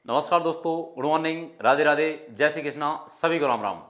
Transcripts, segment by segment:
नमस्कार दोस्तों, good morning, Radhe Radhe, जय श्री कृष्णा। सभी को राम राम।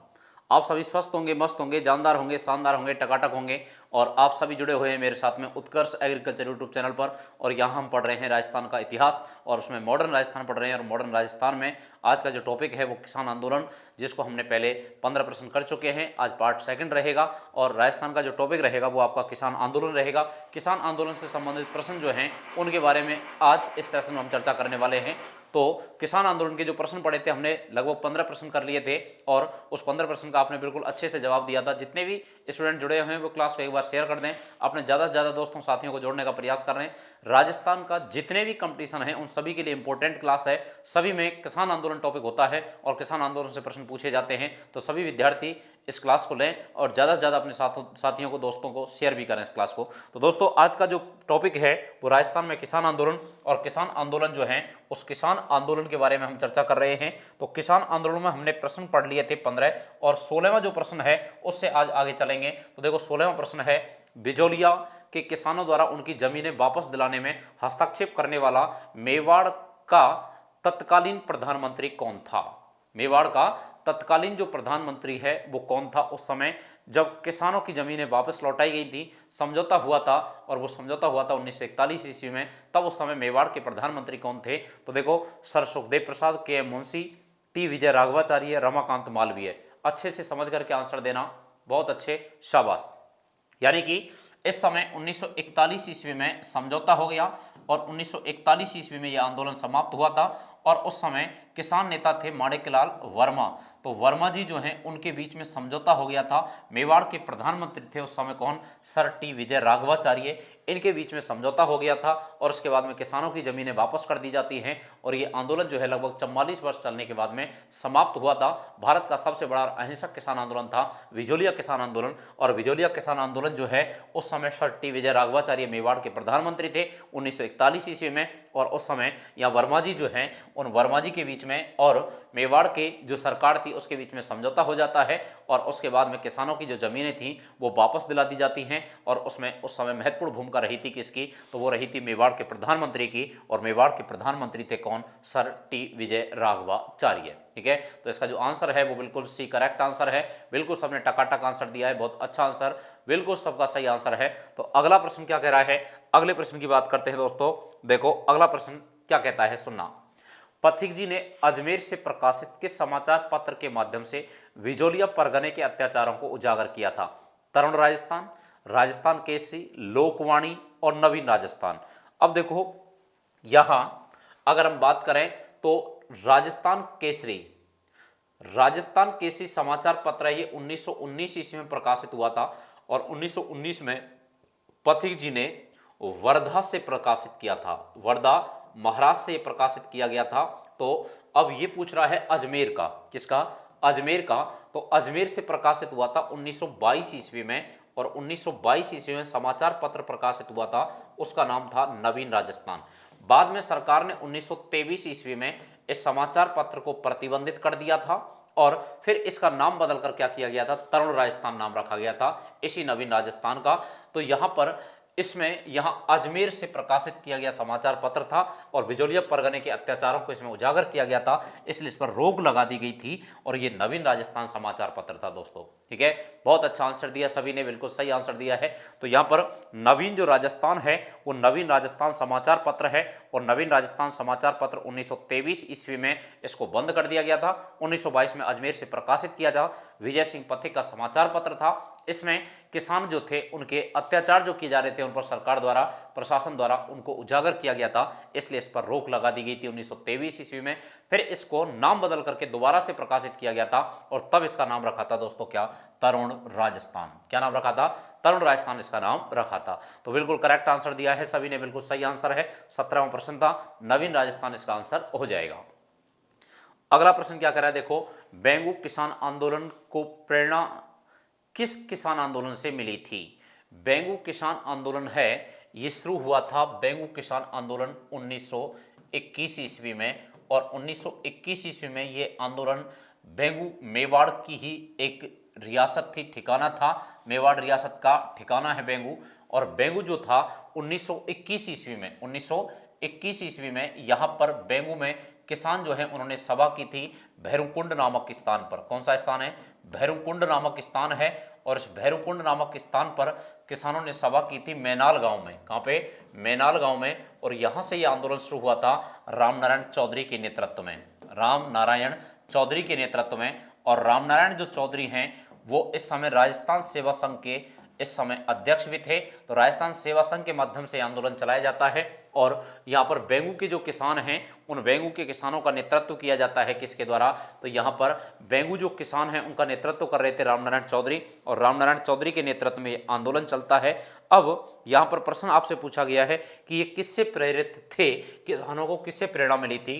आप सभी स्वस्थ होंगे, मस्त होंगे, जानदार होंगे, शानदार होंगे, टकाटक होंगे। और आप सभी जुड़े हुए हैं मेरे साथ में उत्कर्ष एग्रीकल्चर यूट्यूब चैनल पर। और यहाँ हम पढ़ रहे हैं राजस्थान का इतिहास और उसमें मॉडर्न राजस्थान पढ़ रहे हैं। और मॉडर्न राजस्थान में आज का जो टॉपिक है वो किसान आंदोलन, जिसको हमने पहले 15 प्रश्न कर चुके हैं। आज पार्ट सेकंड रहेगा और राजस्थान का जो टॉपिक रहेगा वो आपका किसान आंदोलन रहेगा। किसान आंदोलन से संबंधित प्रश्न जो हैं उनके बारे में आज इस सेशन में हम चर्चा करने वाले हैं। तो किसान आंदोलन के जो प्रश्न पढ़े थे हमने लगभग 15 प्रश्न कर लिए थे और उस 15 प्रश्न का आपने बिल्कुल अच्छे से जवाब दिया था। जितने भी स्टूडेंट जुड़े हुए हैं वो क्लास को एक बार शेयर कर दें, अपने ज़्यादा से ज़्यादा दोस्तों साथियों को जोड़ने का प्रयास कर रहे हैं। राजस्थान का जितने भी कंपटीशन है उन सभी के लिए इंपॉर्टेंट क्लास है। सभी में किसान आंदोलन टॉपिक होता है और किसान आंदोलन से प्रश्न पूछे जाते हैं। तो सभी विद्यार्थी इस क्लास को लें और ज़्यादा से ज़्यादा अपने साथियों को, दोस्तों को शेयर भी करें इस क्लास को। तो दोस्तों आज का जो टॉपिक है वो राजस्थान में किसान आंदोलन, और किसान आंदोलन जो है उस किसान आंदोलन के बारे में हम चर्चा कर रहे हैं। तो किसान आंदोलन में हमने प्रश्न पढ़ लिए थे 15 और 16वां जो प्रश्न है उससे आज आगे चलेंगे। तो देखो 16वां प्रश्न है, बिजोलिया के किसानों द्वारा उनकी जमीनें वापस दिलाने में हस्तक्षेप करने वाला मेवाड़ का तत्कालीन प्रधानमंत्री कौन था। मेवाड़ का तत्कालीन जो प्रधानमंत्री है वो कौन था उस समय जब किसानों की जमीनें वापस लौटाई गई थी। समझौता हुआ था और वो समझौता हुआ था 1941 ईस्वी में। तब उस समय मेवाड़ के प्रधानमंत्री कौन थे। तो देखो सर सुखदेव प्रसाद, के एम मुंशी, टी विजय राघवाचार्य, रमाकांत मालवीय। अच्छे से समझ करके आंसर देना, बहुत अच्छे, शाबाश। यानी कि इस समय 1941 ईस्वी में समझौता हो गया और 1941 ईस्वी में यह आंदोलन समाप्त हुआ था। और उस समय किसान नेता थे माणिकलाल वर्मा। तो वर्मा जी जो हैं उनके बीच में समझौता हो गया था। मेवाड़ के प्रधानमंत्री थे उस समय कौन, सर टी विजय राघवाचार्य। इनके बीच में समझौता हो गया था और उसके बाद में किसानों की जमीनें वापस कर दी जाती हैं। और ये आंदोलन जो है लगभग 44 वर्ष चलने के बाद में समाप्त हुआ था। भारत का सबसे बड़ा अहिंसक किसान आंदोलन था विजोलिया किसान आंदोलन। और विजोलिया किसान आंदोलन जो है उस समय सर टी विजय राघवाचार्य मेवाड़ के प्रधानमंत्री थे 1941 ईस्वी में। और उस समय यहाँ वर्मा जी जो हैं उन वर्मा जी के बीच में और मेवाड़ के जो सरकार थी उसके बीच में समझौता हो जाता है। और उसके बाद में किसानों की जो जमीनें थी वो वापस दिला दी जाती हैं। और उसमें उस समय महत्वपूर्ण भूमिका रही थी किसकी, तो वो रही थी मेवाड़ के प्रधानमंत्री की। और मेवाड़ के प्रधानमंत्री थे कौन, सर टी विजय राघवाचार्य। ठीक है, तो इसका जो आंसर है वो बिल्कुल सी करेक्ट आंसर है। बिल्कुल सबने टकाटक आंसर दिया है, बहुत अच्छा आंसर, बिल्कुल सबका सही आंसर है। तो अगला प्रश्न क्या कह रहा है, अगले प्रश्न की बात करते हैं दोस्तों। देखो अगला प्रश्न क्या कहता है, सुनना। पथिक जी ने अजमेर से प्रकाशित किस समाचार पत्र के माध्यम से विजोलिया परगने के अत्याचारों को उजागर किया था। तरुण राजस्थान, राजस्थान केसरी, लोकवाणी और नवीन राजस्थान। अब देखो यहां अगर हम बात करें तो राजस्थान केसरी समाचार पत्र है, ये 1919 ईस्वी में प्रकाशित हुआ था। और 1919 में पथिक जी ने वर्धा से प्रकाशित किया था, वर्धा महाराष्ट्र से प्रकाशित किया गया था। तो अब ये पूछ रहा है अजमेर का, किसका, अजमेर का। तो अजमेर से प्रकाशित हुआ था 1922 ईस्वी में। और 1922 ईस्वी में समाचार पत्र प्रकाशित हुआ था, उसका नाम था नवीन राजस्थान। बाद में सरकार ने 1923 ईस्वी में इस समाचार पत्र को प्रतिबंधित कर दिया था और फिर इसका नाम बदलकर क्या किया गया था, तरुण राजस्थान नाम रखा गया था इसी नवीन राजस्थान का। तो यहां पर इसमें यहां अजमेर से प्रकाशित किया गया समाचार पत्र था और बिजोलिया परगने के अत्याचारों को इसमें उजागर किया गया था, इसलिए इस पर रोक लगा दी गई थी और ये नवीन राजस्थान समाचार पत्र था दोस्तों। ठीक है, बहुत अच्छा आंसर दिया सभी ने, बिल्कुल सही आंसर दिया है। तो यहाँ पर नवीन जो राजस्थान है वो नवीन राजस्थान समाचार पत्र है। और नवीन राजस्थान समाचार पत्र 1923 ईस्वी में इसको बंद कर दिया गया था। 1922 में अजमेर से प्रकाशित किया था, विजय सिंह पथिक का समाचार पत्र था। इसमें किसान जो थे उनके अत्याचार जो किए जा रहे थे उन पर सरकार द्वारा, प्रशासन द्वारा उनको उजागर किया गया था, इसलिए इस पर रोक लगा दी गई थी 1923 ईस्वी में। फिर इसको नाम बदल करके दोबारा से प्रकाशित किया गया था और तब इसका नाम रखा था दोस्तों क्या, तरुण राजस्थान। क्या नाम रखा था, तरुण राजस्थान इसका नाम रखा था। तो बिल्कुल करेक्ट आंसर दिया है सभी ने, बिल्कुल सही आंसर है। 17वां प्रश्न था, नवीन राजस्थान इसका आंसर हो जाएगा। अगला प्रश्न क्या कर रहा है, देखो बेंगू किसान आंदोलन को प्रेरणा किस किसान आंदोलन से मिली थी। बेंगू किसान आंदोलन है ये शुरू हुआ था, बेंगू किसान आंदोलन 1921 ईस्वी में। और 1921 ईस्वी में ये आंदोलन बेंगू मेवाड़ की ही एक रियासत थी, ठिकाना था, मेवाड़ रियासत का ठिकाना है बेंगू। और बेंगू जो था 1921 ईस्वी में, 1921 ईस्वी में यहाँ पर बेंगू में किसान जो है उन्होंने सभा की थी भैरुकुंड नामक स्थान पर। कौन सा स्थान है? भैरुकुंड नामक स्थान है। और इस भैरुकुंड नामक स्थान पर किसानों ने सभा की थी मैनाल गांव में। कहाँ पे? मैनाल गांव में। और यहाँ से ये आंदोलन शुरू हुआ था रामनारायण चौधरी के नेतृत्व में, रामनारायण चौधरी के नेतृत्व में। और रामनारायण जो चौधरी हैं वो इस समय राजस्थान सेवा संघ के इस समय अध्यक्ष भी थे। तो राजस्थान सेवा संघ के माध्यम से आंदोलन चलाया जाता है। और यहाँ पर बेंगू के जो किसान हैं उन बेंगू के किसानों का नेतृत्व किया जाता है किसके द्वारा? तो यहाँ पर बेंगू जो किसान हैं उनका नेतृत्व कर रहे थे रामनारायण चौधरी, और रामनारायण चौधरी के नेतृत्व में आंदोलन चलता है। अब यहाँ पर प्रश्न आपसे पूछा गया है कि ये किससे प्रेरित थे, किसानों को किससे प्रेरणा मिली थी?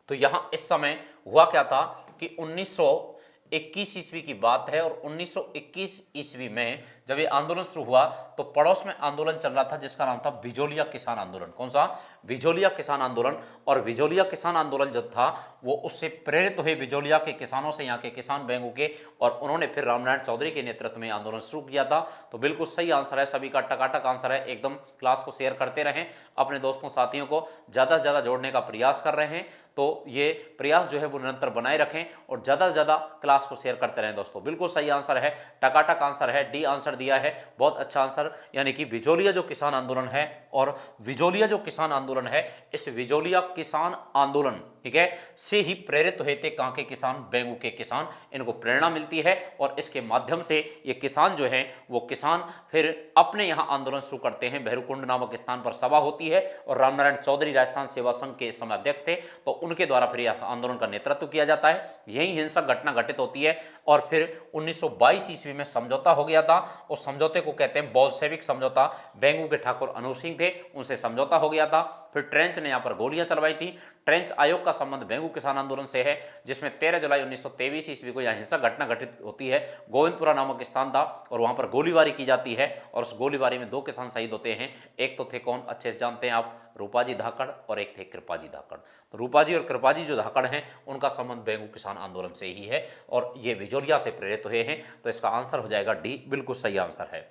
तो यहाँ इस समय हुआ क्या था कि 1921 ईस्वी की बात है। और 1921 ईस्वी में जब ये आंदोलन शुरू हुआ तो पड़ोस में आंदोलन चल रहा था जिसका नाम था विजोलिया किसान आंदोलन। कौन सा? विजोलिया किसान आंदोलन। और विजोलिया किसान आंदोलन जो था वो उससे प्रेरित हुए विजोलिया के किसानों से, यहाँ के किसान बेंगू के, और उन्होंने फिर रामनारायण चौधरी के नेतृत्व में आंदोलन शुरू किया था। तो बिल्कुल सही आंसर है, सभी का टकाटक आंसर है एकदम। क्लास को शेयर करते रहें, अपने दोस्तों साथियों को ज़्यादा से ज़्यादा जोड़ने का प्रयास कर रहे हैं। तो ये प्रयास जो है वो निरंतर बनाए रखें और ज़्यादा से ज़्यादा क्लास को शेयर करते रहें दोस्तों। बिल्कुल सही आंसर है, टकाटक आंसर है, डी आंसर दिया है, बहुत अच्छा आंसर। यानी कि विजोलिया जो किसान आंदोलन है, और विजोलिया जो किसान आंदोलन है, इस विजोलिया किसान आंदोलन, ठीक है, से ही प्रेरित हुए थे कहाँ के किसान? बेंगू के किसान। इनको प्रेरणा मिलती है और इसके माध्यम से ये किसान जो हैं वो किसान फिर अपने यहाँ आंदोलन शुरू करते हैं। भैरुकुंड नामक स्थान पर सभा होती है और रामनारायण चौधरी राजस्थान सेवा संघ के समय अध्यक्ष थे, तो उनके द्वारा फिर यह आंदोलन का नेतृत्व किया जाता है। यही हिंसक घटना घटित होती है। और फिर 1922 ईस्वी में समझौता हो गया था। उस समझौते को कहते हैं बोल्शेविक समझौता। बेंगू के ठाकुर अनूप सिंह थे, उनसे समझौता हो गया था। फिर ट्रेंच ने यहाँ पर गोलियां चलवाई थी। ट्रेंच आयोग का संबंध बेंगू किसान आंदोलन से है, जिसमें 13 जुलाई 1923 ईस्वी को यह हिंसक घटना घटित होती है। गोविंदपुरा नामक स्थान था और वहां पर गोलीबारी की जाती है और उस गोलीबारी में 2 किसान शहीद होते हैं। एक तो थे कौन? अच्छे से जानते हैं आप, रूपाजी धाकड़, और एक थे कृपाजी धाकड़। तो रूपाजी और कृपाजी जो धाकड़ हैं उनका संबंध बेंगू किसान आंदोलन से ही है और ये विजोलिया से प्रेरित हुए हैं। तो इसका आंसर हो जाएगा डी, बिल्कुल सही आंसर है।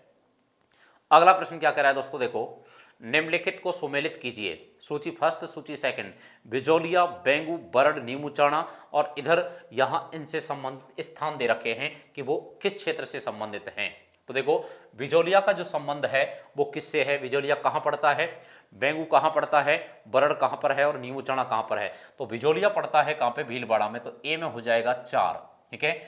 अगला प्रश्न क्या कह रहा है दोस्तों? देखो, निम्नलिखित को सुमेलित कीजिए। सूची फर्स्ट, सूची सेकंड, बिजोलिया, बेंगू, बरड, नीमूचाणा, और इधर यहाँ इनसे संबंधित स्थान दे रखे हैं कि वो किस क्षेत्र से संबंधित हैं। तो देखो, बिजोलिया का जो संबंध है वो किससे है? बिजोलिया कहाँ पड़ता है? बेंगू कहाँ पड़ता है? बरड कहाँ पर है? और नीमूचाणा कहाँ पर है? तो बिजोलिया पड़ता है कहाँ पे? भीलवाड़ा में। तो ए में हो जाएगा 4, ठीक है।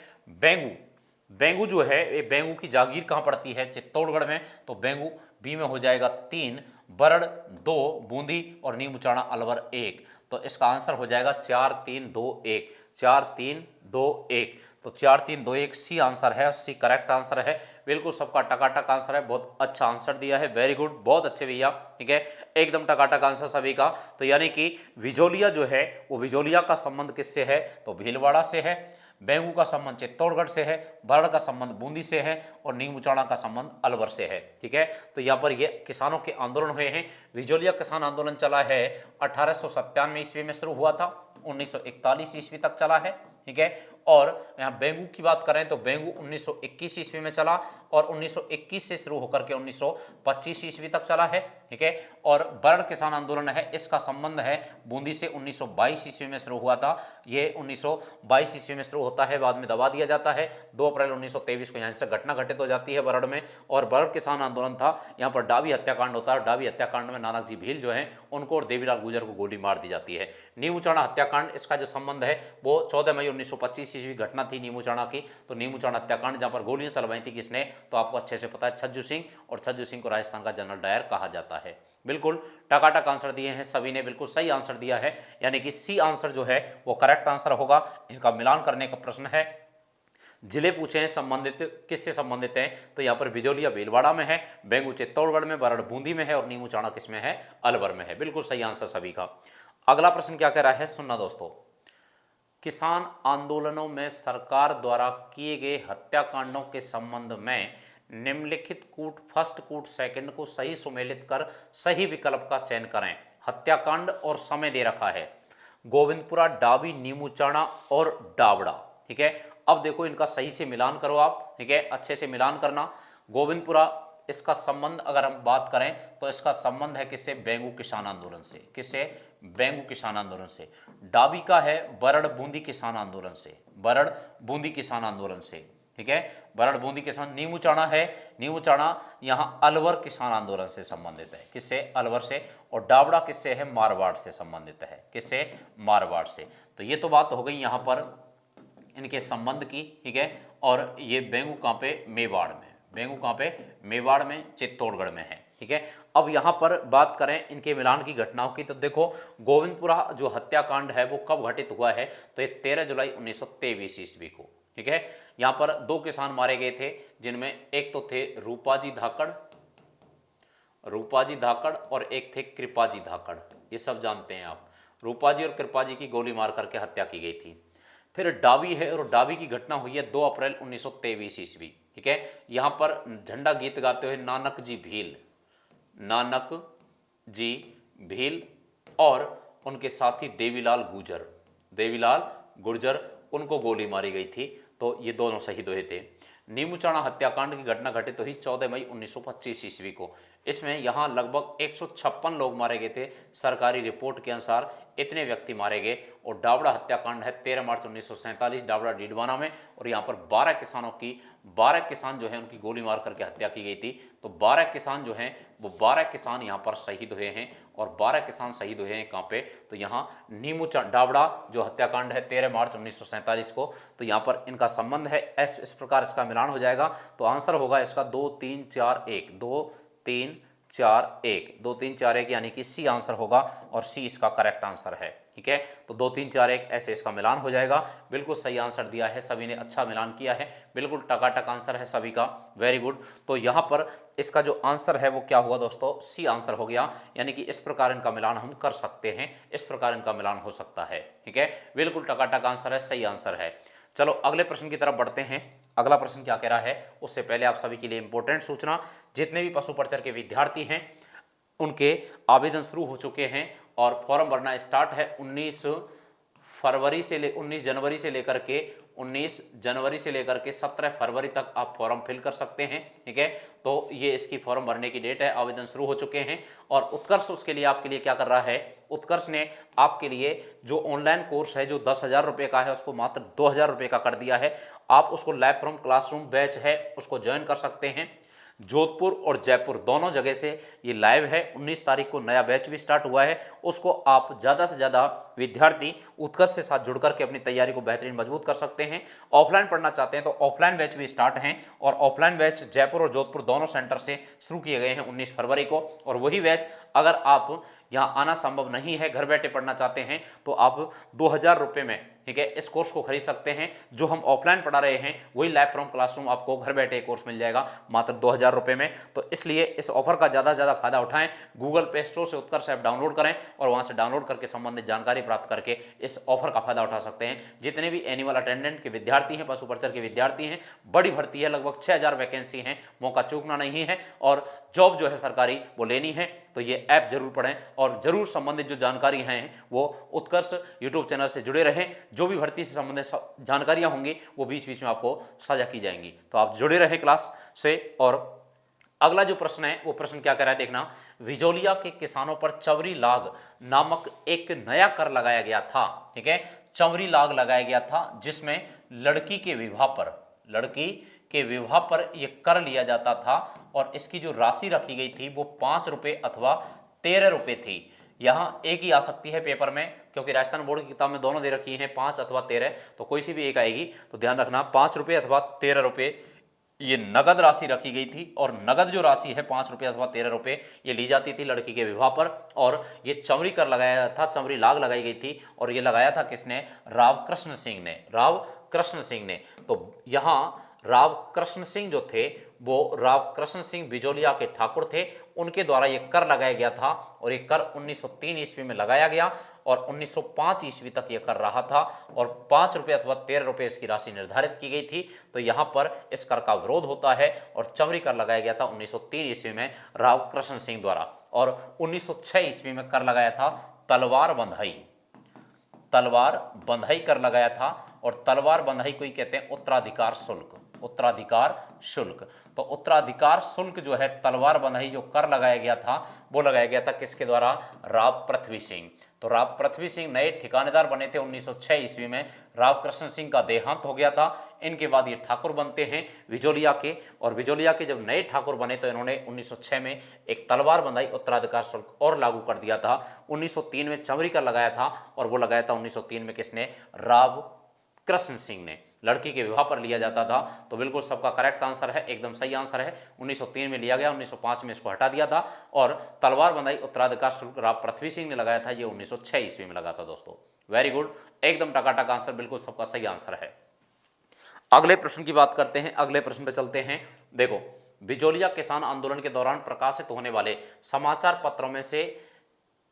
बेंगू जो है, ये बेंगू की जागीर कहाँ पड़ती है? चित्तौड़गढ़ में। तो बेंगू बी में हो जाएगा 3, बरड़ 2 बूंदी, और नीमूचाणा अलवर 1। तो इसका आंसर हो जाएगा 4 3 2 1, 4 3 2 1। तो 4 3 2 1 सी आंसर है, सी करेक्ट आंसर है। बिल्कुल सबका टकाटक आंसर है, बहुत अच्छा आंसर दिया है, वेरी गुड, बहुत अच्छे भैया, ठीक है, एकदम टकाटक आंसर सभी का। तो यानी कि विजोलिया जो है वो विजोलिया का संबंध किससे है? तो भीलवाड़ा से है। बेंगू का संबंध चित्तौड़गढ़ से है, बरड़ का संबंध बूंदी से है, और नीमूचाणा का संबंध अलवर से है, ठीक है। तो यहाँ पर ये किसानों के आंदोलन हुए हैं। विजोलिया किसान आंदोलन चला है 1897 ईस्वी में शुरू हुआ था, 1941 ईस्वी तक चला है, ठीक है। और यहाँ बेंगू की बात करें तो बेंगू 1921 ईस्वी में चला और 1921 से शुरू होकर के 1925 ईस्वी तक चला है, ठीक है। और बरड़ किसान आंदोलन है, इसका संबंध है बूंदी से, 1922 ईस्वी में शुरू हुआ था। ये 1922 ईस्वी में शुरू होता है, बाद में दबा दिया जाता है। 2 अप्रैल 1923 को यहाँ से घटना घटित हो जाती है बरड़ में। और बरड़ किसान आंदोलन था, यहाँ पर डाबी हत्याकांड होता है। डाबी हत्याकांड में नानक जी भील जो हैं उनको और देवीलाल गुर्जर को गोली मार दी जाती है। नीमूचाणा हत्याकांड, इसका जो संबंध है वो 14 मई 1925 ईस्वी घटना थी नीमूचाणा की। तो नीमूचाणा हत्याकांड जहाँ पर गोलियां चलवाई थी किसने? तो आपको अच्छे से पता है, छज्जू सिंह, और छज्जू सिंह को राजस्थान का जनरल डायर कहा जाता है। बिल्कुल टकाटक आंसर दिए हैं सभी ने, बिल्कुल सही आंसर दिया है, यानी कि सी आंसर जो है वो करेक्ट आंसर होगा। इनका मिलान करने का प्रश्न है। जिले पूछे हैं संबंधित, किससे संबंधित हैं? तो यहाँ पर बिजोलिया भीलवाड़ा में है, बेंगू चित्तौड़गढ़ में, बरड़ बूंदी में है, और नीमूचाणा किसमें है? अलवर में है। बिल्कुल सही आंसर सभी का। अगला प्रश्न क्या कह रहा है, सुनना दोस्तों। किसान आंदोलनों में सरकार द्वारा किए गए हत्याकांडों के संबंध में निम्नलिखित कूट फर्स्ट कूट सेकंड को सही सुमेलित कर सही विकल्प का चयन करें। हत्याकांड और समय दे रखा है, गोविंदपुरा, डाबी, नीमूचाणा और डाबड़ा, ठीक है। अब देखो इनका सही से मिलान करो आप, ठीक है, अच्छे से मिलान करना। गोविंदपुरा इसका संबंध अगर हम बात करें तो इसका संबंध है किससे, बेंगू किसान आंदोलन से। किससे, बेंगू किसान आंदोलन से। डाबी का है बरड़ बूंदी किसान आंदोलन से, बरड़ बूंदी किसान आंदोलन से, ठीक है, बरड़ बूंदी किसान। नीमूचाणा है, नीमूचाणा यहाँ अलवर किसान आंदोलन से संबंधित है। किससे, अलवर से। और डाबड़ा किससे है, मारवाड़ से संबंधित है। किससे, मारवाड़ से। तो ये तो बात हो गई यहाँ पर इनके संबंध की, ठीक है। और ये बेंगू कहाँ पे, मेवाड़ में। बेंगू कहाँ पे, मेवाड़ में, चित्तौड़गढ़ में है, ठीक है। अब यहाँ पर बात करें इनके मिलान की घटनाओं की, तो देखो गोविंदपुरा जो हत्याकांड है वो कब घटित हुआ है, तो ये 13 जुलाई 1923 ईस्वी को, ठीक है। यहाँ पर 2 किसान मारे गए थे, जिनमें एक तो थे रूपाजी धाकड़ और एक थे कृपाजी धाकड़। ये सब जानते हैं आप। रूपाजी और कृपाजी की गोली मार करके हत्या की गई थी। फिर डाबी है, और डाबी की घटना हुई है 2 अप्रैल 1923 ईस्वी, ठीक है। यहाँ पर झंडा गीत गाते हुए नानक जी भील और उनके साथी देवीलाल गुर्जर, उनको गोली मारी गई थी। तो ये दोनों शहीद हुए थे। नीमूचाणा हत्याकांड की घटना घटित हुई 14 मई 1925 ईस्वी को। इसमें यहाँ लगभग 156 लोग मारे गए थे, सरकारी रिपोर्ट के अनुसार इतने व्यक्ति मारे गए। और डाबड़ा हत्याकांड है 13 मार्च 1947 डाबड़ा डीडवाना में, और यहाँ पर 12 किसान जो है उनकी गोली मार करके हत्या की गई थी। तो 12 किसान जो हैं वो 12 किसान यहाँ पर शहीद हुए हैं, और 12 किसान शहीद हुए हैं कहाँ पे, तो यहाँ डाबड़ा जो हत्याकांड है 13 मार्च 1947 को। तो यहाँ पर इनका संबंध है, इस प्रकार इसका मिलान हो जाएगा। तो आंसर होगा इसका 2 3 4 1, 2 3 4 1, 2 3 4 1, यानी कि सी आंसर होगा, और सी इसका करेक्ट आंसर है, ठीक है। तो 2 3 4 1 ऐसे इसका मिलान हो जाएगा। बिल्कुल सही आंसर दिया है, सभी ने अच्छा मिलान किया है, बिल्कुल टकाटक आंसर है सभी का, वेरी गुड। तो यहाँ पर इसका जो आंसर है वो क्या हुआ दोस्तों, सी आंसर हो गया। यानी कि इस प्रकार इनका मिलान हम कर सकते हैं, इस प्रकार इनका मिलान हो सकता है, ठीक है। बिल्कुल टकाटक आंसर है, सही आंसर है। चलो अगले प्रश्न की तरफ बढ़ते हैं। अगला प्रश्न क्या कह रहा है, उससे पहले आप सभी के लिए इंपॉर्टेंट सूचना, जितने भी पशु परिचर के विद्यार्थी हैं उनके आवेदन शुरू हो चुके हैं, और फॉर्म भरना स्टार्ट है 19 जनवरी से लेकर के 17 फरवरी तक आप फॉर्म फिल कर सकते हैं, ठीक है। तो ये इसकी फॉर्म भरने की डेट है, आवेदन शुरू हो चुके हैं। और उत्कर्ष उसके लिए आपके लिए क्या कर रहा है, उत्कर्ष ने आपके लिए जो ऑनलाइन कोर्स है जो 10,000 रुपये का है उसको मात्र 2,000 रुपये का कर दिया है। आप उसको लैब फ्रॉम क्लासरूम बैच है उसको ज्वाइन कर सकते हैं। जोधपुर और जयपुर दोनों जगह से ये लाइव है। 19 तारीख को नया बैच भी स्टार्ट हुआ है, उसको आप ज़्यादा से ज़्यादा विद्यार्थी उत्कर्ष से साथ जुड़ करके अपनी तैयारी को बेहतरीन मजबूत कर सकते हैं। ऑफलाइन पढ़ना चाहते हैं तो ऑफलाइन बैच भी स्टार्ट हैं, और ऑफलाइन बैच जयपुर और जोधपुर दोनों सेंटर से शुरू किए गए हैं 19 फरवरी को। और वही बैच अगर आप यहाँ आना संभव नहीं है, घर बैठे पढ़ना चाहते हैं, तो आप 2,000 रुपये में, ठीक है, इस कोर्स को खरीद सकते हैं। जो हम ऑफलाइन पढ़ा रहे हैं वही लैब फ्रॉम क्लासरूम आपको घर बैठे कोर्स मिल जाएगा मात्र 2,000 रुपये में। तो इसलिए इस ऑफर का ज़्यादा से ज़्यादा फायदा उठाएं। गूगल प्ले स्टोर से उत्कर्ष ऐप डाउनलोड करें, और वहाँ से डाउनलोड करके संबंधित जानकारी प्राप्त करके इस ऑफर का फायदा उठा सकते हैं। जितने भी एनिमल अटेंडेंट के विद्यार्थी हैं, पशु परिचर के विद्यार्थी हैं, बड़ी भर्ती है, लगभग 6,000 वैकेंसी हैं, मौका चूकना नहीं है, और जॉब जो है सरकारी वो लेनी है। तो ये ऐप जरूर पढ़ें, और जरूर संबंधित जो जानकारी हैं वो उत्कर्ष यूट्यूब चैनल से जुड़े रहें। जो भी भर्ती से संबंधित जानकारियां होंगी वो बीच बीच में आपको साझा की जाएंगी, तो आप जुड़े रहें क्लास से। और अगला जो प्रश्न है वो प्रश्न क्या कह रहा है देखना, विजोलिया के किसानों पर चवरी लाग नामक एक नया कर लगाया गया था, ठीक है। चवरी लाग लगाया गया था, जिसमें लड़की के विवाह पर यह कर लिया जाता था, और इसकी जो राशि रखी गई थी वो 5 रुपये अथवा 13 रुपये थी। यहाँ एक ही आ सकती है पेपर में, क्योंकि राजस्थान बोर्ड की किताब में दोनों दे रखी हैं 5 अथवा 13, तो कोई सी भी एक आएगी। तो ध्यान रखना 5 रुपये अथवा 13 रुपये ये नगद राशि रखी गई थी, और नगद जो राशि है 5 रुपये अथवा 13 रुपये ये ली जाती थी लड़की के विवाह पर। और ये चमरी कर लगाया था, चमरी लाग लगाई गई थी, और ये लगाया था किसने, राव कृष्ण सिंह ने। तो यहाँ राव कृष्ण सिंह जो थे वो राव कृष्ण सिंह बिजोलिया के ठाकुर थे, उनके द्वारा ये कर लगाया गया था, और ये कर 1903 ईस्वी में लगाया गया, और 1905 ईस्वी तक ये कर रहा था, और 5 रुपये अथवा 13 रुपये इसकी राशि निर्धारित की गई थी। तो यहाँ पर इस कर का विरोध होता है, और चमरी कर लगाया गया था 1903 ईस्वी में राव कृष्ण सिंह द्वारा। और 1906 ईस्वी में कर लगाया था तलवार बंधाई कर लगाया था, और तलवार बंधाई को ही कहते हैं उत्तराधिकार शुल्क। तो उत्तराधिकार शुल्क जो है, तलवार बंधाई जो कर लगाया गया था, वो लगाया गया था किसके द्वारा? राव पृथ्वी सिंह। तो राव पृथ्वी सिंह नए ठिकानेदार बने थे 1906 ईस्वी में। राव कृष्ण सिंह का देहांत हो गया था। इनके बाद ये ठाकुर बनते हैं विजोलिया के, और विजोलिया के जब नए ठाकुर बने तो इन्होंने 1906 में एक तलवार बंधाई उत्तराधिकार शुल्क और लागू कर दिया था। 1903 में चमरी का लगाया था, और वो लगाया था 1903 में किसने? राव कृष्ण सिंह ने। लड़की के विवाह पर लिया जाता था। तो बिल्कुल सबका करेक्ट आंसर है, एकदम सही आंसर है। 1903 में लिया गया, 1905 में इसको हटा दिया था। और तलवार बंधाई उत्तराधिकार शुल्क राव पृथ्वी सिंह ने लगाया था, ये 1906 ईस्वी में लगा था दोस्तों। वेरी गुड, एकदम टकाटक आंसर, बिल्कुल सबका सही आंसर है। अगले प्रश्न की बात करते हैं, अगले प्रश्न पे चलते हैं। देखो, बिजोलिया किसान आंदोलन के दौरान प्रकाशित होने वाले समाचार पत्रों में से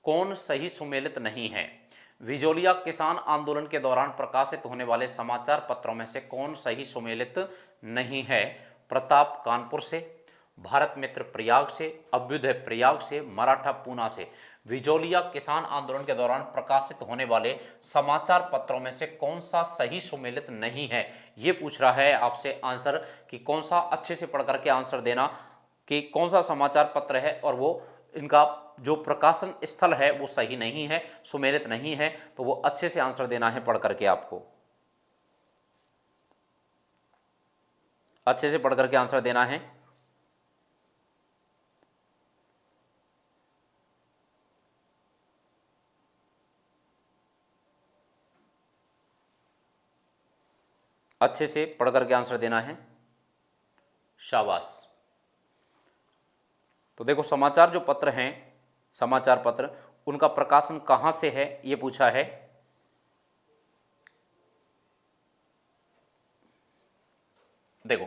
कौन सही सुमेलित नहीं है? विजोलिया किसान आंदोलन के दौरान प्रकाशित होने वाले समाचार पत्रों में से कौन सही सुमेलित नहीं है? प्रताप कानपुर से, भारत मित्र प्रयाग से, अभ्युदय प्रयाग से, मराठा पूना से। विजोलिया किसान आंदोलन के दौरान प्रकाशित होने वाले समाचार पत्रों में से कौन सा सही सुमेलित नहीं है, ये पूछ रहा है आपसे आंसर, कि कौन सा अच्छे से पढ़ करके आंसर देना कि कौन सा समाचार पत्र है और वो इनका जो प्रकाशन स्थल है वो सही नहीं है, सुमेलित नहीं है। तो वो अच्छे से आंसर देना है, पढ़ करके आपको अच्छे से पढ़ करके आंसर देना है। अच्छे से पढ़ करके आंसर देना है, शाबाश। तो देखो, समाचार जो पत्र हैं, समाचार पत्र, उनका प्रकाशन कहां से है ये पूछा है। देखो,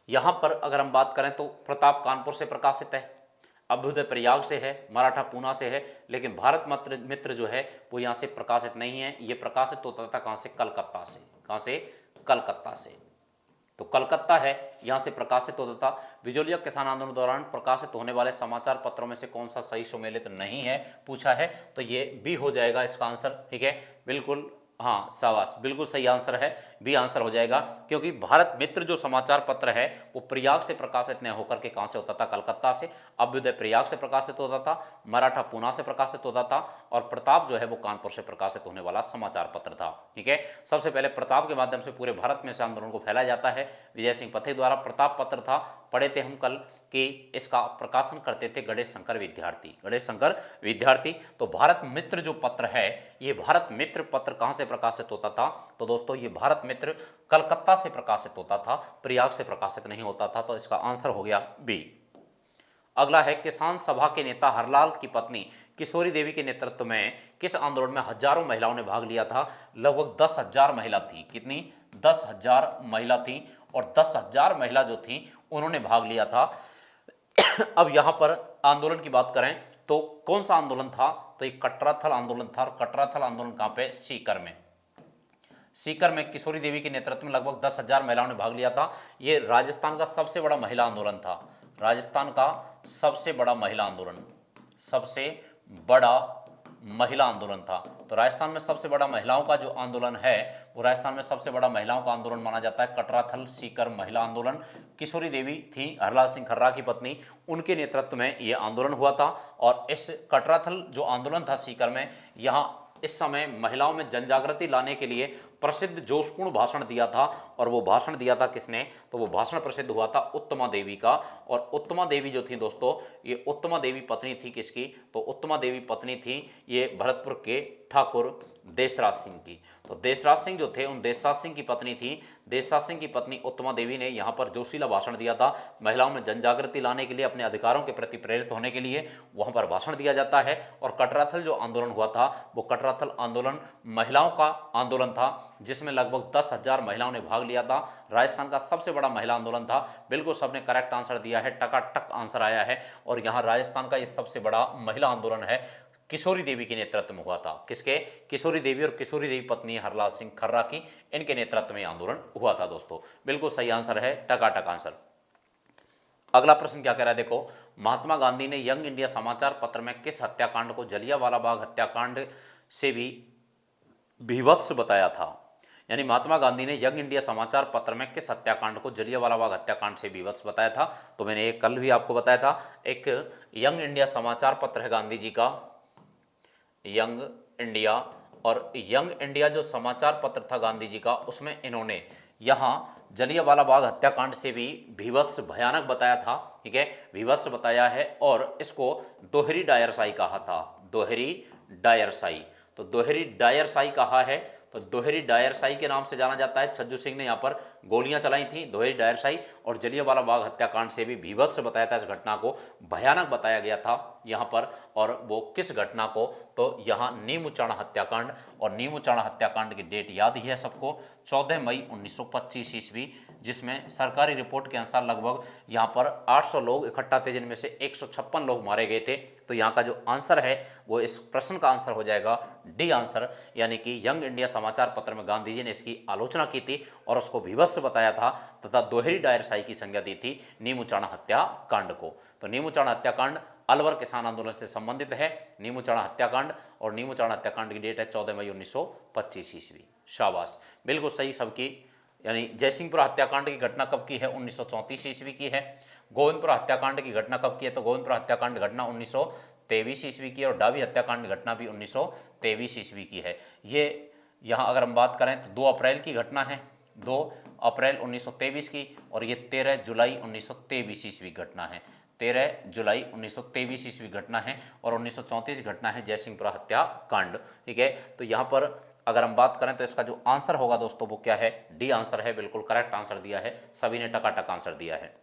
यहां पर अगर हम बात करें तो प्रताप कानपुर से प्रकाशित है, अभ्युदय प्रयाग से है, मराठा पूना से है, लेकिन भारत मित्र जो है वो यहां से प्रकाशित नहीं है। ये प्रकाशित होता था कहां से? कलकत्ता से। कहां से? कलकत्ता से। तो कलकत्ता है, यहां से प्रकाशित होता था। विजोलिया किसान आंदोलन दौरान प्रकाशित होने वाले समाचार पत्रों में से कौन सा सही सुमेलित नहीं है पूछा है, तो ये बी हो जाएगा इसका आंसर। ठीक है, बिल्कुल, हाँ शाबाश, बिल्कुल सही आंसर है, बी आंसर हो जाएगा। क्योंकि भारत मित्र जो समाचार पत्र है वो प्रयाग से प्रकाशित नहीं होकर के कहां से होता था? कलकत्ता से। अभ्युदय प्रयाग से प्रकाशित होता था, मराठा पूना से प्रकाशित होता था, और प्रताप जो है वो कानपुर से प्रकाशित होने वाला समाचार पत्र था। ठीक है, सबसे पहले प्रताप के माध्यम से पूरे भारत में इस आंदोलन को फैलाया जाता है। विजय सिंह पथिक द्वारा प्रताप पत्र था, पढ़े थे हम कल कि इसका प्रकाशन करते थे गणेश शंकर विद्यार्थी। गणेश शंकर विद्यार्थी। तो भारत मित्र जो पत्र है, ये भारत मित्र पत्र कहां से प्रकाशित होता था? तो दोस्तों ये भारत मित्र कलकत्ता से प्रकाशित होता था, प्रयाग से प्रकाशित नहीं होता था। तो इसका आंसर हो गया बी। अगला है, किसान सभा के नेता हरलाल की पत्नी किशोरी देवी के नेतृत्व में किस आंदोलन में हजारों महिलाओं ने भाग लिया था? लगभग 10,000 महिला थी। कितनी? 10,000 महिला थी, और 10,000 महिला जो थी उन्होंने भाग लिया था। अब यहां पर आंदोलन की बात करें तो कौन सा आंदोलन था? तो एक कटराथल आंदोलन था, और कटराथल आंदोलन कहां पे? सीकर में। सीकर में किशोरी देवी के नेतृत्व में लगभग 10,000 महिलाओं ने भाग लिया था। ये राजस्थान का सबसे बड़ा महिला आंदोलन था, राजस्थान का सबसे बड़ा महिला आंदोलन, सबसे बड़ा महिला आंदोलन था। तो राजस्थान में सबसे बड़ा महिलाओं का जो आंदोलन है वो राजस्थान में सबसे बड़ा महिलाओं का आंदोलन माना जाता है, कटराथल सीकर महिला आंदोलन। किशोरी देवी थी हरलाल सिंह खर्रा की पत्नी, उनके नेतृत्व में ये आंदोलन हुआ था। और इस कटराथल जो आंदोलन था सीकर में, यहाँ इस समय महिलाओं में जनजागृति लाने के लिए प्रसिद्ध जोशपूर्ण भाषण दिया था। और वो भाषण दिया था किसने? तो वो भाषण प्रसिद्ध हुआ था उत्तमा देवी का। और उत्तमा देवी जो थी दोस्तों, ये उत्तमा देवी पत्नी थी किसकी? तो उत्तमा देवी पत्नी थी ये भरतपुर के ठाकुर देशराज सिंह की। तो देशराज सिंह जो थे, उन देशराज सिंह की पत्नी थी। देशराज सिंह की पत्नी उत्तमा देवी ने यहाँ पर जोशीला भाषण दिया था। महिलाओं में जनजागृति लाने के लिए, अपने अधिकारों के प्रति प्रेरित होने के लिए वहाँ पर भाषण दिया जाता है। और कटराथल जो आंदोलन हुआ था वो कटराथल आंदोलन महिलाओं का आंदोलन था, जिसमें लगभग 10,000 महिलाओं ने भाग लिया था। राजस्थान का सबसे बड़ा महिला आंदोलन था। बिल्कुल सबने करेक्ट आंसर दिया है, टकाटक आंसर आया है। और यहाँ राजस्थान का ये सबसे बड़ा महिला आंदोलन है, किशोरी देवी के नेतृत्व में हुआ था। किसके? किशोरी देवी और किशोरी देवी पत्नी हरलाल सिंह खर्रा की, इनके नेतृत्व में आंदोलन हुआ था दोस्तों। बिल्कुल सही आंसर है, टकाटक आंसर। अगला प्रश्न क्या कह रहा है? देखो, महात्मा गांधी ने यंग इंडिया समाचार पत्र में किस हत्याकांड को जलियांवाला बाग हत्याकांड से भी भीभत्स बताया था? यानी महात्मा गांधी ने यंग इंडिया समाचार पत्र में किस हत्याकांड को जलियांवाला बाग हत्याकांड से विवश बताया था? तो मैंने एक कल भी आपको बताया था, एक यंग इंडिया समाचार पत्र है गांधी जी का, यंग इंडिया, और यंग इंडिया जो समाचार पत्र था गांधी जी का, उसमें इन्होंने यहाँ जलियांवाला बाग हत्याकांड से भी विभत्स भयानक बताया था, ठीक है, विभत्स बताया है, और इसको दोहरी डायरशाही कहा था, दोहरी डायरशाही। तो दोहरी डायरशाही कहा है, तो दोहरी डायरशाही के नाम से जाना जाता है। छज्जू सिंह ने यहाँ पर गोलियां चलाई थी, दोहरी डायरशाही, और जलियांवाला बाग हत्याकांड से भी विभत्स बताया था, इस घटना को भयानक बताया गया था यहाँ पर। और वो किस घटना को? तो यहाँ नीम चाण हत्याकांड, और नीम चाण हत्याकांड की डेट याद ही है सबको, 14 मई 1925 ईस्वी, जिसमें सरकारी रिपोर्ट के अनुसार लगभग यहाँ पर 800 लोग इकट्ठा थे, जिनमें से 156 लोग मारे गए थे। तो यहाँ का जो आंसर है वो इस प्रश्न का आंसर हो जाएगा डी आंसर, यानी कि यंग इंडिया समाचार पत्र में गांधी जी ने इसकी आलोचना की थी और उसको विभत्स बताया था तथा दोहरी डायरशाही की संज्ञा दी थी नीम चाण हत्याकांड को। तो नीम चाण हत्याकांड अलवर किसान आंदोलन से संबंधित है, नीम चाण हत्याकांड, और नीम चाण हत्याकांड की डेट है 14 मई 1925 ईस्वी। शाबाश, बिल्कुल सही सबकी। यानी जयसिंहपुरा हत्याकांड की घटना कब की है? 1934 ईस्वी की है। गोविंदपुरा हत्याकांड की घटना कब की है? तो गोविंदपुरा हत्याकांड घटना 1923 ईस्वी की है, और डाबी हत्याकांड की घटना भी 1923 ईस्वी की है। ये यहाँ अगर हम बात करें तो 2 अप्रैल की घटना है, 2 अप्रैल 1923 की, और ये 13 जुलाई 1923 ईस्वी घटना है, 13 जुलाई 1923 ईस्वी घटना है, और 1934 घटना है जयसिंहपुरा हत्याकांड, ठीक है। तो यहाँ पर अगर हम बात करें तो इसका जो आंसर होगा दोस्तों वो क्या है? डी आंसर है, बिल्कुल करेक्ट आंसर दिया है, सभी ने टकाटक आंसर दिया है।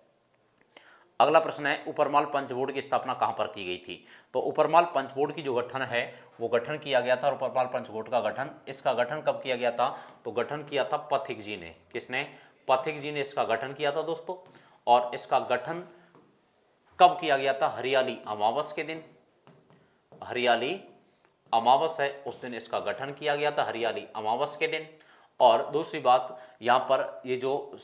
अगला प्रश्न है, उपरमाल पंच बोर्ड की स्थापना कहाँ पर की गई थी? तो उपरमाल पंच बोर्ड की जो गठन है वो गठन किया गया था, और उपरमाल पंच बोर्ड का गठन, इसका गठन कब किया गया था? तो गठन किया था पथिक जी ने। किसने? पथिक जी ने इसका गठन किया था दोस्तों। और इसका गठन कब किया गया था? हरियाली अमावस के दिन, हरियाली अमावस है उस दिन इसका गठन किया गया था, हरियाली अमावस के दिन। और दूसरी बात, यहाँ पर ये जो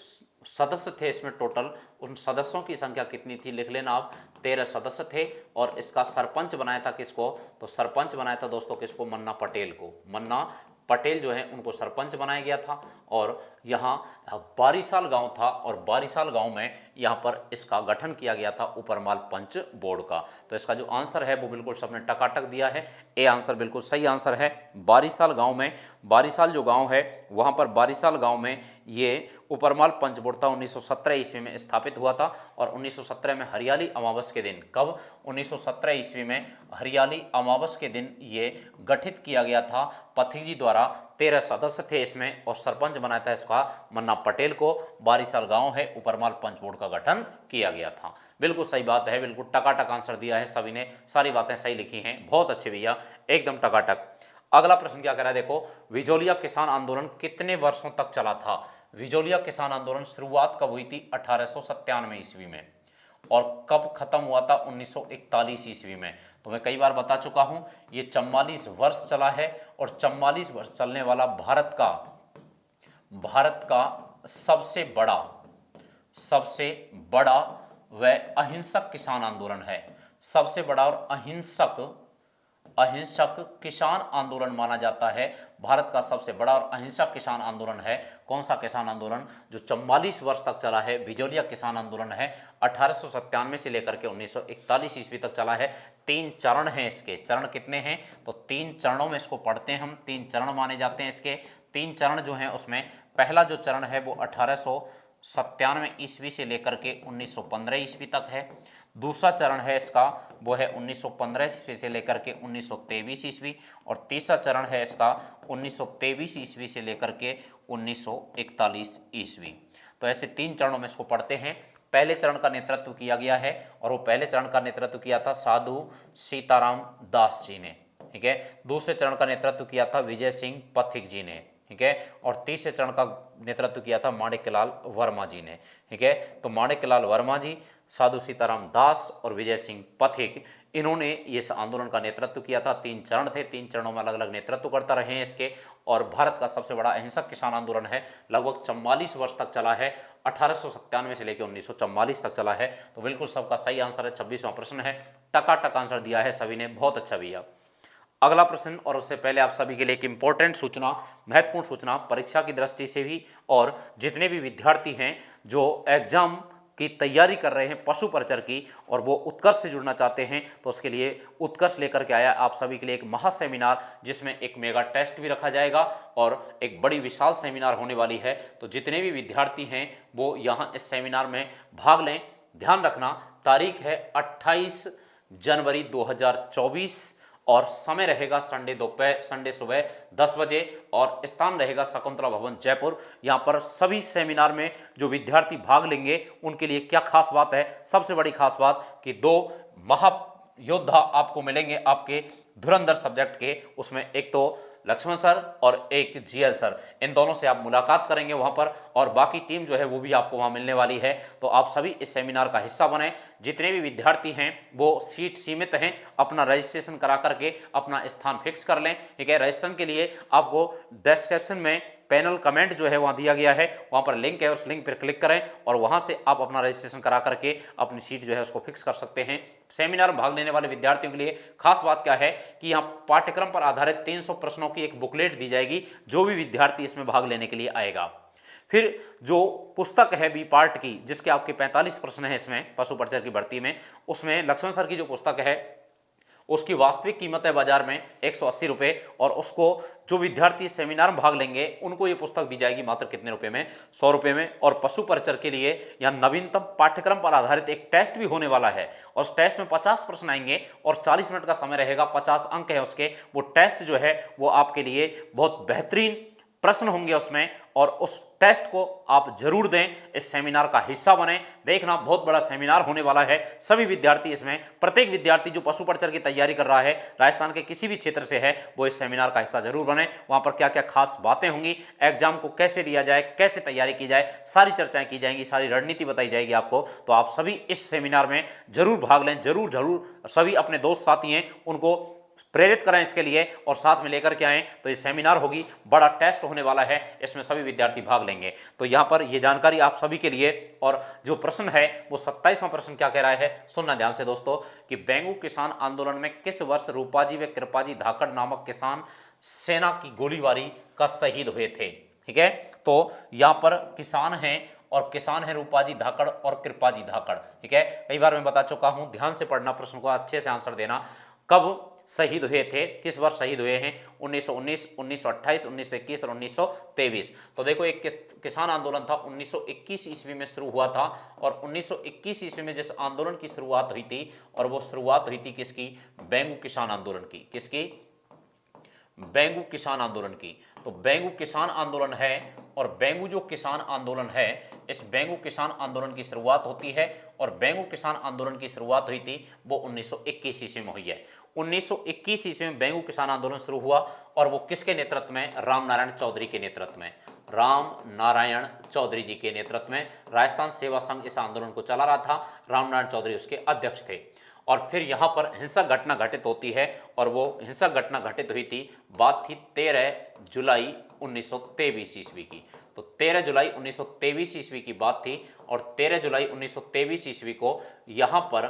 सदस्य थे इसमें टोटल, उन सदस्यों की संख्या कितनी थी? लिख लेना आप, 13 सदस्य थे। और इसका सरपंच बनाया था किसको? तो सरपंच बनाया था दोस्तों किसको? मन्ना पटेल को। मन्ना पटेल जो है उनको सरपंच बनाया गया था। और यहाँ बारीसाल गांव था, और बारीसाल गांव में यहाँ पर इसका गठन किया गया था उपरमाल पंच बोर्ड का। तो इसका जो आंसर है वो बिल्कुल सबने टकाटक दिया है, ए आंसर बिल्कुल सही आंसर है। बारीसाल गांव में, बारीसाल जो गांव है वहाँ पर बारीसाल गांव में ये उपरमाल पंच बोर्ड था, 1917 ईस्वी में स्थापित हुआ था। और 1917 में हरियाली अमावस के दिन, कब? 1917 ईस्वी में हरियाली अमावस के दिन ये गठित किया गया था पथिक जी द्वारा। 13 सदस्य थे इसमें, और सरपंच बनाया था इसका मन्ना पटेल को। बारीसाल गांव है, उपरमाल पंच बोर्ड का गठन किया गया था। बिल्कुल सही बात है, बिल्कुल टकाटक आंसर दिया है सभी ने, सारी बातें सही लिखी हैं, बहुत अच्छे भैया, एकदम टकाटक। अगला प्रश्न क्या कह रहा है देखो, विजोलिया किसान आंदोलन कितने वर्षों तक चला था? विजोलिया किसान आंदोलन शुरुआत कब हुई थी? 1897 ईस्वी में, और कब खत्म हुआ था? 1941 ईस्वी में। तो मैं कई बार बता चुका हूं, ये 44 वर्ष चला है, और 44 वर्ष चलने वाला भारत का सबसे बड़ा व अहिंसक किसान आंदोलन है। सबसे बड़ा और अहिंसक किसान आंदोलन माना जाता है। भारत का सबसे बड़ा और अहिंसक किसान आंदोलन है। कौन सा किसान आंदोलन? जो 44 वर्ष तक चला है, विजोलिया किसान आंदोलन है। 1897 से लेकर के 1941 ईस्वी तक चला है। 3 चरण हैं इसके। चरण कितने हैं? तो 3 चरणों में इसको पढ़ते हैं हम, 3 चरण माने जाते हैं इसके। 3 चरण जो हैं उसमें पहला जो चरण है वो 1897 ईस्वी से लेकर के 1915 ईस्वी तक है। दूसरा चरण है इसका वो है 1915 ईस्वी से लेकर के 1923 ईस्वी, और तीसरा चरण है इसका 1923 ईस्वी से लेकर के 1941 ईस्वी। तो ऐसे 3 चरणों में इसको पढ़ते हैं। पहले चरण का नेतृत्व किया गया है, और वो पहले चरण का नेतृत्व किया था साधु सीताराम दास जी ने, ठीक है। दूसरे चरण का नेतृत्व किया था विजय सिंह पथिक जी ने, ठीक है। और तीसरे चरण का नेतृत्व किया था माणिक्यलाल वर्मा जी ने, ठीक है। तो माणिक्यलाल वर्मा जी, साधु सीताराम दास और विजय सिंह पथिक, इन्होंने इस आंदोलन का नेतृत्व किया था। 3 चरण थे, 3 चरणों में अलग अलग नेतृत्व करता रहे हैं इसके। और भारत का सबसे बड़ा अहिंसक किसान आंदोलन है, लगभग 44 वर्ष तक चला है। 1897 से लेकर 1944 तक चला है। तो बिल्कुल सबका सही आंसर है, 26वां प्रश्न है, टकाटक आंसर दिया है सभी ने, बहुत अच्छा भैया। अगला प्रश्न, और उससे पहले आप सभी के लिए एक इम्पोर्टेंट सूचना, महत्वपूर्ण सूचना परीक्षा की दृष्टि से भी, और जितने भी विद्यार्थी हैं जो एग्जाम की तैयारी कर रहे हैं पशु परिचर की और वो उत्कर्ष से जुड़ना चाहते हैं, तो उसके लिए उत्कर्ष लेकर के आया आप सभी के लिए एक महा सेमिनार, जिसमें एक मेगा टेस्ट भी रखा जाएगा और एक बड़ी विशाल सेमिनार होने वाली है। तो जितने भी विद्यार्थी हैं वो यहाँ इस सेमिनार में भाग लें। ध्यान रखना, तारीख है 28 जनवरी 2024 और समय रहेगा संडे सुबह 10 बजे और स्थान रहेगा शकुंतला भवन जयपुर। यहाँ पर सभी सेमिनार में जो विद्यार्थी भाग लेंगे उनके लिए क्या खास बात है, सबसे बड़ी खास बात कि 2 महायोद्धा आपको मिलेंगे आपके धुरंधर सब्जेक्ट के। उसमें एक तो लक्ष्मण सर और एक जीएल सर, इन दोनों से आप मुलाकात करेंगे वहां पर, और बाकी टीम जो है वो भी आपको वहां मिलने वाली है। तो आप सभी इस सेमिनार का हिस्सा बने। जितने भी विद्यार्थी हैं वो सीट सीमित हैं, अपना रजिस्ट्रेशन करा करके अपना स्थान फिक्स कर लें। ठीक है, रजिस्ट्रेशन के लिए आपको डिस्क्रिप्शन में पैनल कमेंट जो है वहाँ दिया गया है, वहाँ पर लिंक है, उस लिंक पर क्लिक करें और वहाँ से आप अपना रजिस्ट्रेशन करा करके अपनी सीट जो है उसको फिक्स कर सकते हैं। सेमिनार में भाग लेने वाले विद्यार्थियों के लिए खास बात क्या है कि यहाँ पाठ्यक्रम पर आधारित 300 प्रश्नों की एक बुकलेट दी जाएगी जो भी विद्यार्थी इसमें भाग लेने के लिए आएगा। फिर जो पुस्तक है बी पार्ट की, जिसके आपके 45 प्रश्न हैं इसमें पशु परिचर की भर्ती में, उसमें लक्ष्मण सर की जो पुस्तक है उसकी वास्तविक कीमत है बाजार में 180 रुपये, और उसको जो विद्यार्थी सेमिनार में भाग लेंगे उनको ये पुस्तक दी जाएगी मात्र कितने रुपए में, 100 रुपये में। और पशु परिचर के लिए यहाँ नवीनतम पाठ्यक्रम पर आधारित एक टेस्ट भी होने वाला है, और उस टेस्ट में 50 प्रश्न आएंगे और 40 मिनट का समय रहेगा, 50 अंक है उसके। वो टेस्ट जो है वो आपके लिए बहुत बेहतरीन प्रश्न होंगे उसमें, और उस टेस्ट को आप जरूर दें, इस सेमिनार का हिस्सा बने। देखना, बहुत बड़ा सेमिनार होने वाला है। सभी विद्यार्थी इसमें, प्रत्येक विद्यार्थी जो पशु परिचर की तैयारी कर रहा है राजस्थान के किसी भी क्षेत्र से है, वो इस सेमिनार का हिस्सा जरूर बने। वहां पर क्या क्या खास बातें होंगी, एग्जाम को कैसे दिया जाए, कैसे तैयारी की जाए, सारी चर्चाएं की जाएंगी, सारी रणनीति बताई जाएगी आपको। तो आप सभी इस सेमिनार में जरूर भाग लें, जरूर जरूर सभी अपने दोस्त साथी हैं उनको प्रेरित करें इसके लिए और साथ में लेकर के आएँ। तो ये सेमिनार होगी, बड़ा टेस्ट होने वाला है, इसमें सभी विद्यार्थी भाग लेंगे। तो यहाँ पर ये जानकारी आप सभी के लिए। और जो प्रश्न है वो 27वां प्रश्न क्या कह रहा है, सुनना ध्यान से दोस्तों, कि बेंगू किसान आंदोलन में किस वर्ष रूपाजी व कृपाजी धाकड़ नामक किसान सेना की गोलीबारी का शहीद हुए थे। ठीक है, तो यहाँ पर किसान हैं और किसान है रूपाजी धाकड़ और कृपाजी धाकड़। ठीक है, कई बार मैं बता चुका हूँ, ध्यान से पढ़ना, प्रश्न को अच्छे से आंसर देना। कब शहीद हुए थे, किस वर्ष शहीद हुए हैं, 1919, 1928, 1921 और 1923। तो देखो, एक किसान आंदोलन था 1921 ईस्वी में शुरू हुआ था, और 1921 ईस्वी में जिस आंदोलन की शुरुआत हुई थी, और वो शुरुआत हुई थी किसकी, बेंगू किसान आंदोलन की। किसकी, बेंगू किसान आंदोलन की। तो बेंगू किसान आंदोलन है, और बेंगू जो किसान आंदोलन है, इस बेंगू किसान आंदोलन की शुरुआत होती है, और बेंगू किसान आंदोलन की शुरुआत हुई थी वो 1921 ईस्वी में हुई है। 1921 ईस्वी में बेंगू किसान आंदोलन शुरू हुआ, और वो किसके नेतृत्व में, राम नारायण चौधरी के नेतृत्व में, राम नारायण चौधरी जी के नेतृत्व में राजस्थान सेवा संघ इस आंदोलन को चला रहा था। राम नारायण चौधरी उसके अध्यक्ष थे। और फिर यहाँ पर हिंसक घटना घटित होती है, और वो हिंसक घटना घटित हुई थी, बात थी 13 जुलाई 1923 ईस्वी की। तो 13 जुलाई 1923 ईस्वी की बात थी, और 13 जुलाई 1923 ईस्वी को यहाँ पर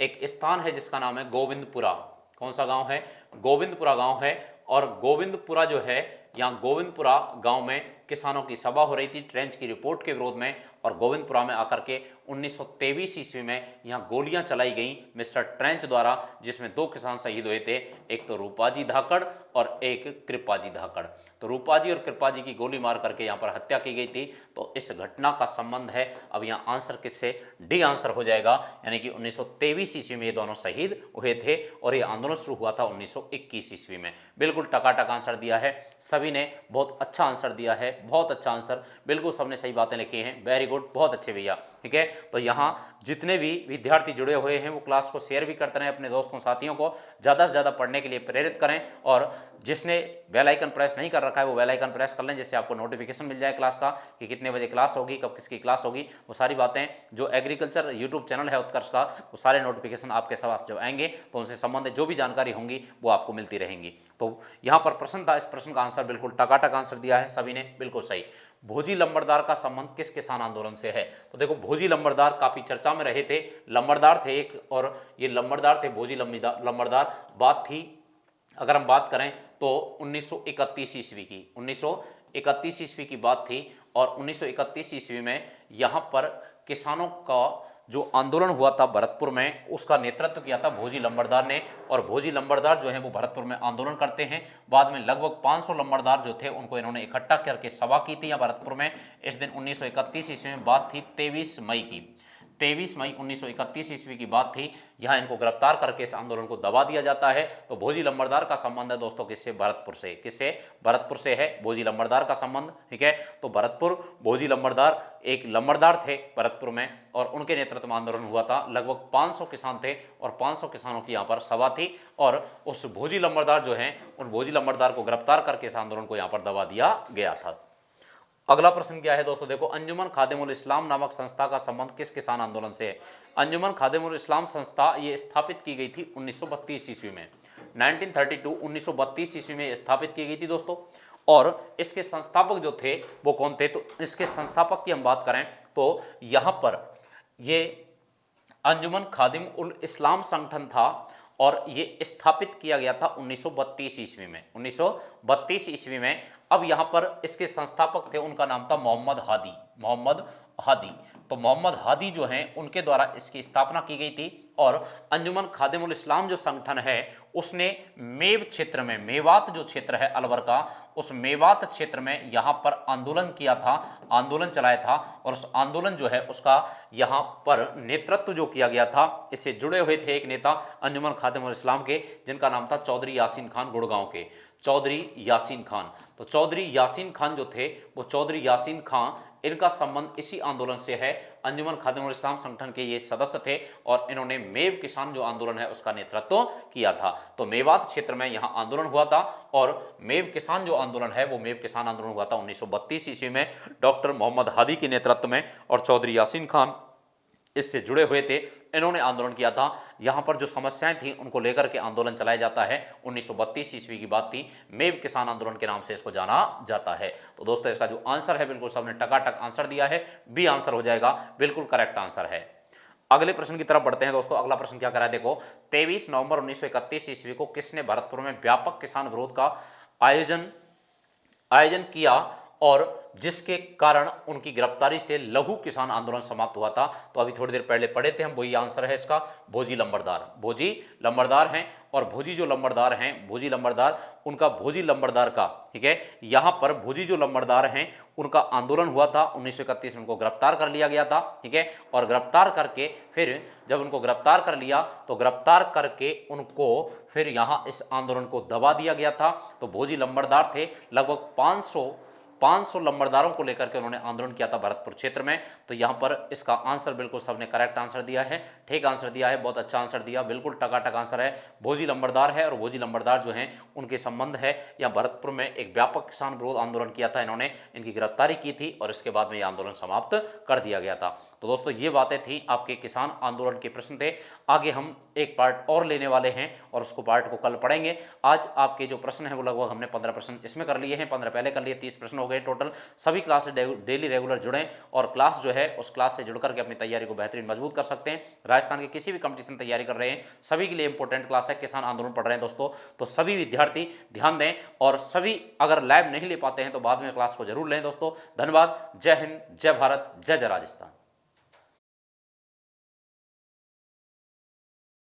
एक स्थान है जिसका नाम है गोविंदपुरा। कौन सा गांव है, गोविंदपुरा गांव है। और गोविंदपुरा जो है, यहाँ गोविंदपुरा गांव में किसानों की सभा हो रही थी ट्रेंच की रिपोर्ट के विरोध में, और गोविंदपुरा में आकर के 1923 ईस्वी में यहाँ गोलियां चलाई गई मिस्टर ट्रेंच द्वारा, जिसमें 2 किसान शहीद हुए थे, एक तो रूपाजी धाकड़ और एक कृपाजी धाकड़। तो रूपाजी और कृपाजी की गोली मार करके यहाँ पर हत्या की गई थी। तो इस घटना का संबंध है, अब यहाँ आंसर किससे, डी आंसर हो जाएगा, यानी कि 1923 ईस्वी में ये दोनों शहीद हुए थे, और ये आंदोलन शुरू हुआ था 1921 ईस्वी में। बिल्कुल टकाटक आंसर दिया है, सभी ने बहुत अच्छा आंसर दिया है, बहुत अच्छा आंसर, बिल्कुल सबने सही बातें लिखी हैं, वेरी गुड, बहुत अच्छे भैया। ठीक है, तो यहाँ जितने भी विद्यार्थी जुड़े हुए हैं वो क्लास को शेयर भी करते रहें अपने दोस्तों साथियों को, ज़्यादा से ज़्यादा पढ़ने के लिए प्रेरित करें, और जिसने बेल आइकन प्रेस नहीं कर रखा है वो बेल आइकन प्रेस कर लें, जिससे आपको नोटिफिकेशन मिल जाए क्लास का कि कितने बजे क्लास होगी, कब किसकी क्लास होगी। वो सारी बातें जो एग्रीकल्चर यूट्यूब चैनल है उत्कर्ष का, वो सारे नोटिफिकेशन आपके पास जब आएंगे तो उनसे संबंधित जो भी जानकारी होंगी वो आपको मिलती रहेंगी। तो यहाँ पर प्रश्न था, इस प्रश्न का आंसर बिल्कुल टकाटक आंसर दिया है सभी ने, बिल्कुल सही। भोजी लंबरदार का संबंध किस किसान आंदोलन से है। तो देखो, भोजी लंबरदार काफी चर्चा में रहे थे, लंबरदार थे एक, और ये लंबरदार थे भोजी लंबरदार। बात थी अगर हम बात करें तो 1931 ईस्वी की, 1931 ईस्वी की बात थी। और 1931 ईस्वी में यहाँ पर किसानों का जो आंदोलन हुआ था भरतपुर में, उसका नेतृत्व किया था भोजी लंबरदार ने। और भोजी लंबरदार जो है वो भरतपुर में आंदोलन करते हैं। बाद में लगभग 500 लंबरदार जो थे उनको इन्होंने इकट्ठा करके सभा की थी यहाँ भरतपुर में। इस दिन 1931 ईस्वी में बात थी 23 मई की, 23 मई 1931 ईस्वी की बात थी। यहाँ इनको गिरफ्तार करके इस आंदोलन को दबा दिया जाता है। तो भोजी लंबरदार का संबंध है दोस्तों किससे? भरतपुर से। किससे? भरतपुर से है भोजी लंबरदार का संबंध। ठीक है, तो भरतपुर भोजी लंबरदार एक लंबरदार थे भरतपुर में, और उनके नेतृत्व में आंदोलन हुआ था। लगभग 500 किसान थे और 500 किसानों की यहाँ पर सभा थी। और उस भोजी लंबरदार जो हैं, उन भोजी लंबरदार को गिरफ्तार करके इस आंदोलन को यहाँ पर दबा दिया गया था। अगला प्रश्न क्या है दोस्तों? देखो, अंजुमन खादिमुल इस्लाम नामक संस्था का संबंध किस किसान आंदोलन से है? अंजुमन खादिमुल इस्लाम संस्था ये स्थापित की गई थी 1932 ईस्वी में, 1932 1932 ईस्वी में स्थापित की गई थी दोस्तों। और इसके संस्थापक जो थे वो कौन थे? तो इसके संस्थापक की हम बात करें तो यहाँ पर ये अंजुमन खादिम उल इस्लाम संगठन था, और ये स्थापित किया गया था 1932 ईस्वी में, 1932 ईस्वी में। अब यहाँ पर इसके संस्थापक थे, उनका नाम था मोहम्मद हादी, मोहम्मद हादी। तो मोहम्मद हादी जो हैं उनके द्वारा इसकी स्थापना की गई थी। और अंजुमन खादिमुल इस्लाम जो संगठन है उसने मेव क्षेत्र में, मेवात जो क्षेत्र है अलवर का, उस मेवात क्षेत्र में यहाँ पर आंदोलन किया था, आंदोलन चलाया था। और उस आंदोलन जो है उसका यहाँ पर नेतृत्व जो किया गया था, इससे जुड़े हुए थे एक नेता अंजुमन खादिमुल इस्लाम के, जिनका नाम था चौधरी यासीन खान, गुड़गांव के चौधरी यासीन खान। तो चौधरी यासीन खान जो थे वो चौधरी यासीन खान, इनका संबंध इसी आंदोलन से है। अंजुमन खादिमुल इस्लाम संगठन के ये सदस्य थे और इन्होंने मेव किसान जो आंदोलन है उसका नेतृत्व किया था। तो मेवात क्षेत्र में यहाँ आंदोलन हुआ था, और मेव किसान जो आंदोलन है वो मेव किसान आंदोलन हुआ था 1932 ईस्वी में डॉक्टर मोहम्मद हादी के नेतृत्व में, और चौधरी यासीन खान इससे जुड़े हुए थे। इन्होंने आंदोलन किया था। यहाँ पर जो समस्याएं थी उनको लेकर के आंदोलन चलाया जाता है। 1932 ईस्वी की बात थी, मेव किसान आंदोलन के नाम से इसको जाना जाता है। तो दोस्तों इसका जो आंसर है बिल्कुल सबने टकाटक आंसर दिया है, बी आंसर हो जाएगा, बिल्कुल करेक्ट आंसर है। अगले प्रश्न की तरफ बढ़ते हैं दोस्तों। अगला प्रश्न क्या करा है? देखो, 23 नवंबर 1931 ईस्वी को किसने भरतपुर में व्यापक किसान विरोध का आयोजन किया, और जिसके कारण उनकी गिरफ्तारी से लघु किसान आंदोलन समाप्त हुआ था? तो अभी थोड़ी देर पहले पढ़े थे हम, वही आंसर है इसका, भोजी लंबरदार। भोजी लंबरदार हैं, और भोजी जो लंबरदार हैं, भोजी लंबरदार, उनका भोजी लंबरदार का, ठीक है, यहाँ पर भोजी जो लंबरदार हैं उनका आंदोलन हुआ था 1931 में, उनको गिरफ्तार कर लिया गया था। ठीक है, और गिरफ्तार करके फिर जब उनको गिरफ्तार कर लिया तो गिरफ्तार करके उनको फिर यहाँ इस आंदोलन को दबा दिया गया था। तो भोजी लंबरदार थे, लगभग 500 लंबरदारों को लेकर के उन्होंने आंदोलन किया था भरतपुर क्षेत्र में। तो यहाँ पर इसका आंसर बिल्कुल सबने करेक्ट आंसर दिया है, ठीक आंसर दिया है, बहुत अच्छा आंसर दिया, बिल्कुल टकाटक आंसर है। भोजी लंबरदार है, और भोजी लंबरदार जो हैं उनके संबंध है या भरतपुर में एक व्यापक किसान विरोध आंदोलन किया था इन्होंने, इनकी गिरफ्तारी की थी और इसके बाद में ये आंदोलन समाप्त कर दिया गया था। तो दोस्तों ये बातें थी आपके किसान आंदोलन के प्रश्न थे। आगे हम एक पार्ट और लेने वाले हैं और उसको पार्ट को कल पढ़ेंगे। आज आपके जो प्रश्न है वो लगभग हमने 15 प्रश्न इसमें कर लिए हैं, 15 पहले कर लिए, 30 प्रश्न हो गए टोटल। सभी क्लास से डेली रेगुलर जुड़ें और क्लास जो है उस क्लास से जुड़ करके अपनी तैयारी को बेहतरीन मजबूत कर सकते हैं। राजस्थान के किसी भी कंपटीशन तैयारी कर रहे हैं सभी के लिए इंपॉर्टेंट क्लास है, किसान आंदोलन पढ़ रहे हैं दोस्तों, तो सभी विद्यार्थी ध्यान दें। और सभी अगर लाइव नहीं ले पाते हैं तो बाद में क्लास को जरूर लें दोस्तों। धन्यवाद। जय हिंद, जय भारत, जय जय राजस्थान।